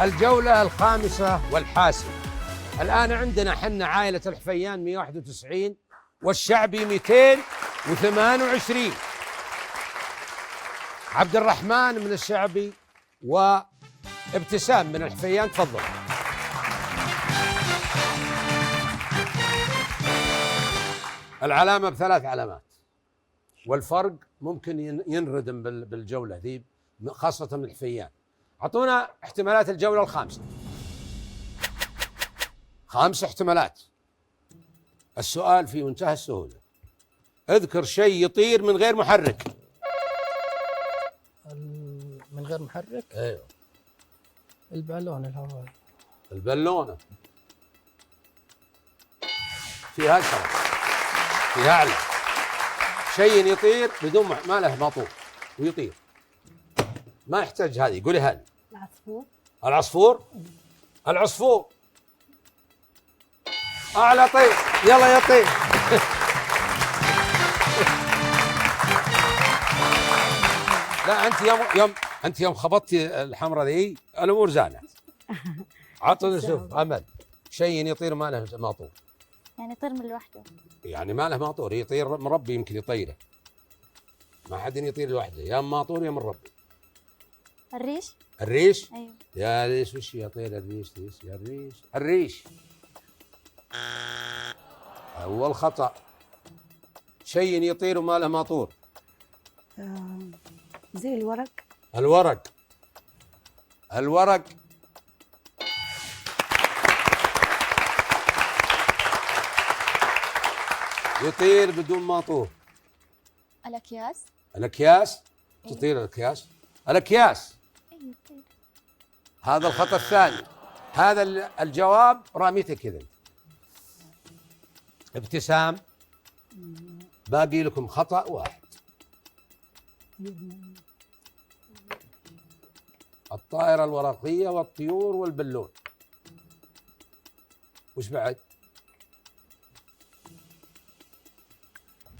الجولة الخامسة والحاسمة. الآن عندنا حنا عائلة الحفيان 191 والشعبي 228. عبد الرحمن من الشعبي وابتسام من الحفيان، تفضل. العلامة بثلاث علامات، والفرق ممكن ينردم بالجولة ذي خاصة من الحفيان. أعطونا احتمالات الجولة الخامسة. 5 احتمالات. السؤال في منتهى السهولة، اذكر شيء يطير من غير محرك. من غير محرك؟ ايوه. البالون الهوائي. البالونة فيها شرف، فيها علم. شيء يطير بدون ما له ماطور ويطير، ما يحتاج هذه. قولي هذه. العصفور. العصفور. العصفور أعلى طير، يلا يا طير. لا أنت يوم خبطتي الحمراء ذي الأمور زانت. عطنا نشوف أمل. شيء يطير ما له ماطور. يعني يطير من لوحده. يعني ما له ماطور، يطير مربي يمكن يطيره. ما حد يطير لوحده، يا ماطور يا من ربي. الريش. الريش؟ ايوه. يا ريش وش يطير الريش؟ يا الريش. الريش أول خطأ. شيء يطير وما له ماطور. زي الورق. الورق. الورق يطير بدون ماطور. الأكياس. الأكياس تطير. الأكياس. الأكياس ايوه يطير. هذا الخطأ الثاني. هذا الجواب راميته كذا. ابتسام، باقي لكم خطأ واحد. الطائرة الورقية والطيور والبلون. وش بعد؟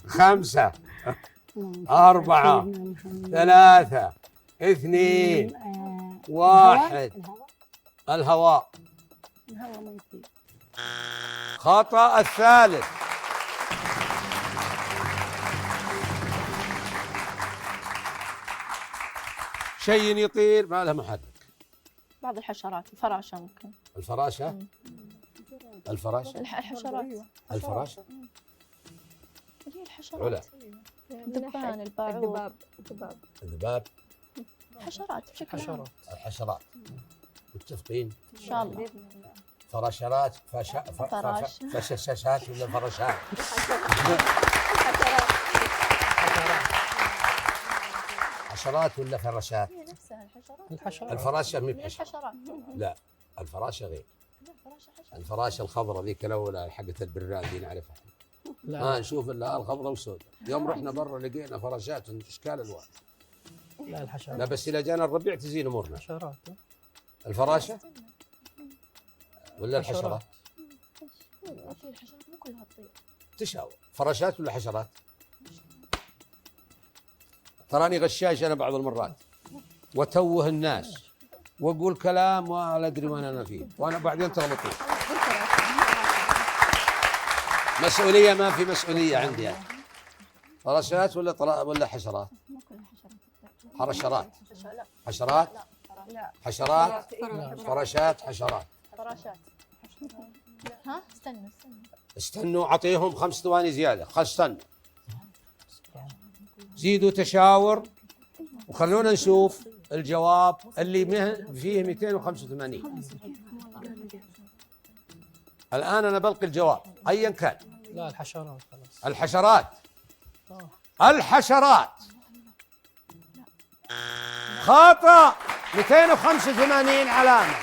5 4 3 2 1. الهواء. الهواء ما يطير. خطأ الثالث. شيء يطير ما له محرك. بعض الحشرات، الفراشة ممكن. الفراشة. الفراشة. الحشرات. الفراشة. هي الحشرات. علا. الدبان، الباعوض. الذباب. حشرات بشكل عام. حشرات. الحشرات. متفقين؟ إن شاء الله. فراشات فراش. فشاشات ولا فراشات؟ حشرات ولا فراشات؟ هي نفسها الحشرات. الحشرات. الفراشة مي هي بحشرة. الحشرات. لا الفراشة غير. لا، فراشة حشرة. الفراشة الخضراء ذيك الأولى حقت البراد دي نعرفها. لا. ما نشوف إلا الخضراء والسوداء. يوم رحنا برا لقينا فراشات أشكال ألوان. لا الحشرات. لا بس إذا جانا الربيع تزين أمورنا. حشرات. الفراشة ولا الحشرات؟ في الحشرات مو كلها تطير. تشاور. فراشات ولا حشرات؟ تراني غشاش أنا بعض المرات وتوه الناس وأقول كلام ولا أدري وين أنا فيه، وأنا بعدين تغلطون. مسؤولية ما في مسؤولية عندي أنا. فراشات ولا حشرات؟ مو كلها حشرات تطير. حشرات. لا. حشرات. لا. حشرات. فراشات. حشرات. فراشات. ها استنى. استنوا أعطيهم 5 ثواني زيادة. استنوا زيدوا تشاور وخلونا نشوف الجواب اللي فيه 285. الآن أنا بلقي الجواب أيا كان. لا الحشرات خلاص. الحشرات. الحشرات خطأ. 285 علامة.